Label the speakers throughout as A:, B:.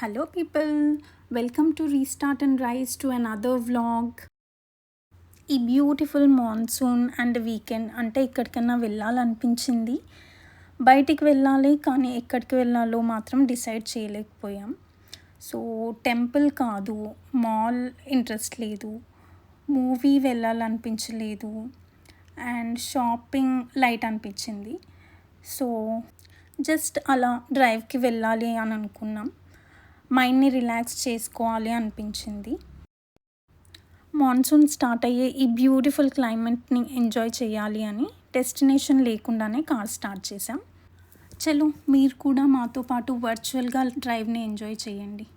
A: Hello, people. Welcome to Restart and Rise to another vlog. ఈ beautiful monsoon and weekend అంటే ఎక్కడికైనా వెళ్ళాలనిపించింది. బయటికి వెళ్ళాలి కానీ ఎక్కడికి వెళ్ళాలో మాత్రం డిసైడ్ చేయలేకపోయాం. సో టెంపుల్ కాదు, మాల్ ఇంట్రెస్ట్ లేదు, మూవీ వెళ్ళాలనిపించలేదు అండ్ షాపింగ్ లైట్ అనిపించింది. సో జస్ట్ అలా డ్రైవ్కి వెళ్ళాలి అని అనుకున్నాం. మైండ్ని రిలాక్స్ చేసుకోవాలి అనిపించింది. మాన్సూన్ స్టార్ట్ అయ్యే ఈ బ్యూటిఫుల్ క్లైమేట్ని ఎంజాయ్ చేయాలి అని డెస్టినేషన్ లేకుండానే కార్ స్టార్ట్ చేసాం. చలో మీరు కూడా మాతో పాటు వర్చువల్గా డ్రైవ్ని ఎంజాయ్ చేయండి.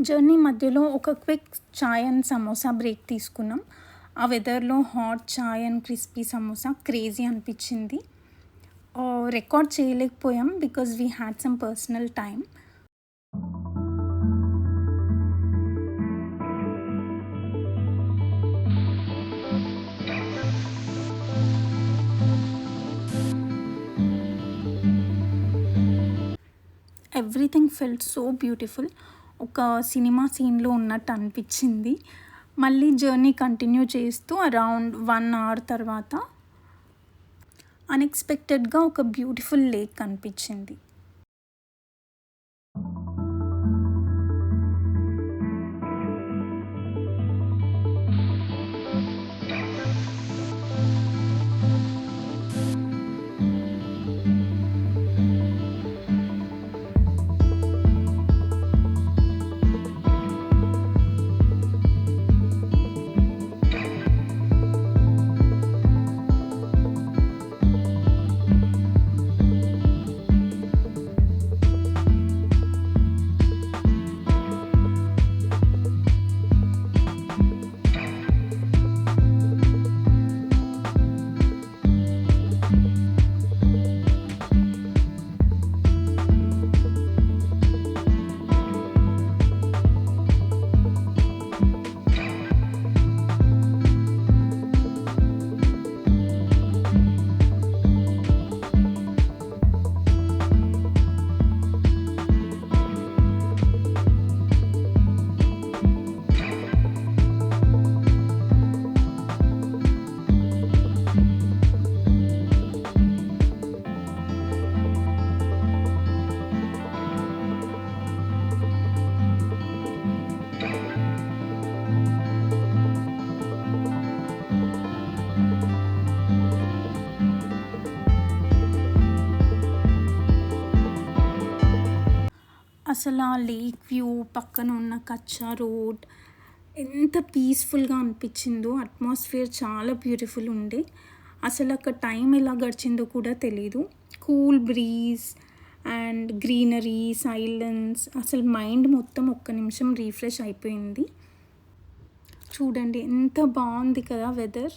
A: జర్నీ మధ్యలో ఒక quick chai and samosa break తీసుకున్నాం. ఆ వెదర్లో hot chai and crispy samosa crazy అనిపించింది. రికార్డ్ చేయలేకపోయాం because we had some personal time. Everything felt so beautiful. ఒక సినిమా సీన్లో ఉన్నట్టు అనిపించింది. మళ్ళీ జర్నీ కంటిన్యూ చేస్తూ అరౌండ్ 1 hour తర్వాత అన్ఎక్స్పెక్టెడ్గా ఒక బ్యూటిఫుల్ లేక్ కనిపించింది. అసలు ఆ లేక్ వ్యూ, పక్కన ఉన్న కచ్చా రోడ్ ఎంత పీస్ఫుల్గా అనిపించిందో. అట్మాస్ఫియర్ చాలా బ్యూటిఫుల్ ఉండే. అసలు అక్కడ టైం ఎలా గడిచిందో కూడా తెలీదు. Cool breeze and greenery, silence, అసలు మైండ్ మొత్తం ఒక్క నిమిషం రీఫ్రెష్ అయిపోయింది. చూడండి ఎంత బాగుంది కదా వెదర్.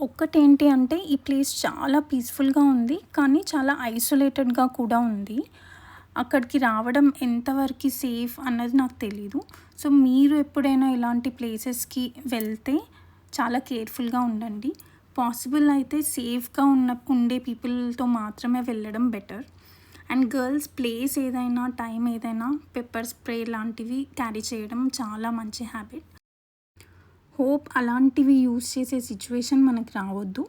A: ఒక్కటేంటి అంటే ఈ ప్లేస్ చాలా పీస్ఫుల్గా ఉంది, కానీ చాలా ఐసోలేటెడ్గా కూడా ఉంది. అక్కడికి రావడం ఎంతవరకు సేఫ్ అన్నది నాకు తెలీదు. సో మీరు ఎప్పుడైనా ఇలాంటి ప్లేసెస్కి వెళ్తే చాలా కేర్ఫుల్గా ఉండండి. పాసిబుల్ అయితే సేఫ్గా ఉండే పీపుల్తో మాత్రమే వెళ్ళడం బెటర్. అండ్ గర్ల్స్ ప్లేస్ ఏదైనా టైం ఏదైనా పెప్పర్ స్ప్రే లాంటివి క్యారీ చేయడం చాలా మంచి హ్యాబిట్. హోప్ అలాంటివి యూజ్ చేసే సిచ్యువేషన్ మనకు రావద్దు,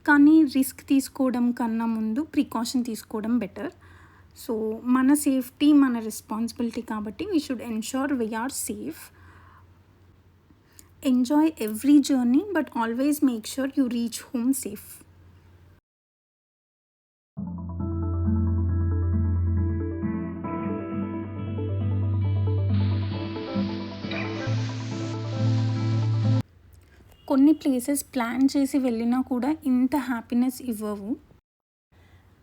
A: కానీ రిస్క్ తీసుకోవడం కన్నా ముందు ప్రికాషన్ తీసుకోవడం బెటర్. సో మన సేఫ్టీ మన రెస్పాన్సిబిలిటీ కాబట్టి we should ensure we are safe. Enjoy every journey, but always make sure you reach home safe. కొన్ని ప్లేసెస్ ప్లాన్ చేసి వెళ్ళినా కూడా ఇంత హ్యాపీనెస్ ఇవ్వవు.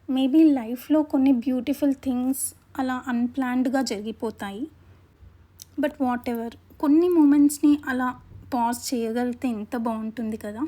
A: మేబీ లైఫ్లో కొన్ని బ్యూటిఫుల్ థింగ్స్ అలా అన్ప్లాన్డ్గా జరిగిపోతాయి. బట్ వాట్ ఎవర్, కొన్ని మూమెంట్స్ని అలా పాజ్ చేయగలిగితే ఎంత బాగుంటుంది కదా.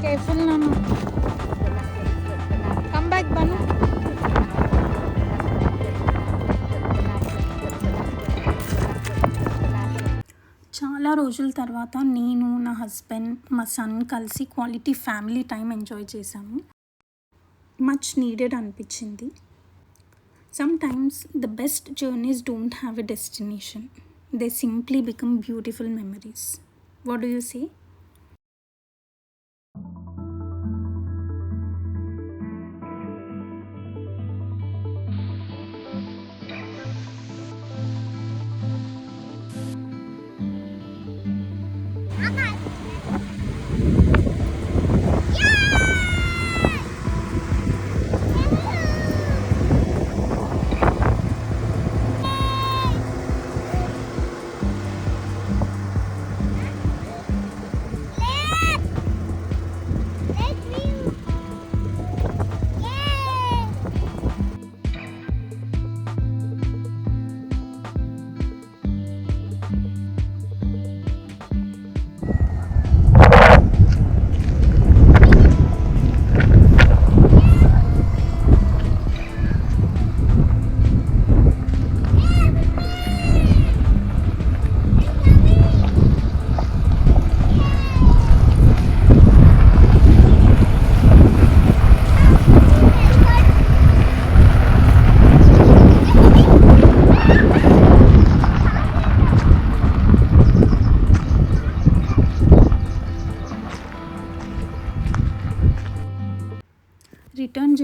A: Careful, Nana. Come back, Banu. చాలా రోజుల తర్వాత నేను, నా హస్బెండ్, మా సన్ కలిసి క్వాలిటీ ఫ్యామిలీ టైం ఎంజాయ్ చేశాము. మచ్ నీడెడ్ అనిపించింది. Sometimes the best journeys don't have a destination, they simply become beautiful memories. What do you say?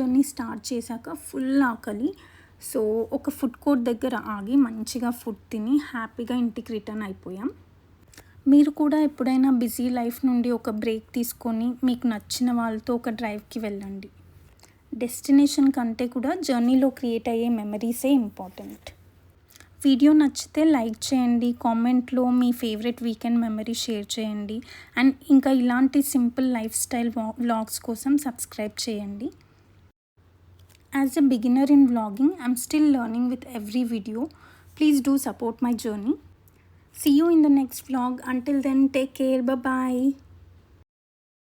A: Journey start చేశాక ఫుల్ ఆకలి. సో ఒక ఫుడ్ కోర్ట్ దగ్గర ఆగి మంచిగా ఫుడ్ తిని హ్యాపీగా ఇంటికి రిటర్న్ అయిపోయాం. మీరు కూడా ఎప్పుడైనా బిజీ లైఫ్ నుండి ఒక బ్రేక్ తీసుకొని మీకు నచ్చిన వాళ్ళతో ఒక డ్రైవ్కి వెళ్ళండి. డెస్టినేషన్ కంటే కూడా జర్నీలో క్రియేట్ అయ్యే మెమరీసే ఇంపార్టెంట్. వీడియో నచ్చితే లైక్ చేయండి, కామెంట్లో మీ ఫేవరెట్ వీకెండ్ మెమరీ షేర్ చేయండి, అండ్ ఇంకా ఇలాంటి సింపుల్ లైఫ్ స్టైల్ వ్లాగ్స్ కోసం సబ్స్క్రైబ్ చేయండి. As a beginner in vlogging, I'm still learning with every video. Please do support my journey. See you in the next vlog. Until then, take care. Bye bye.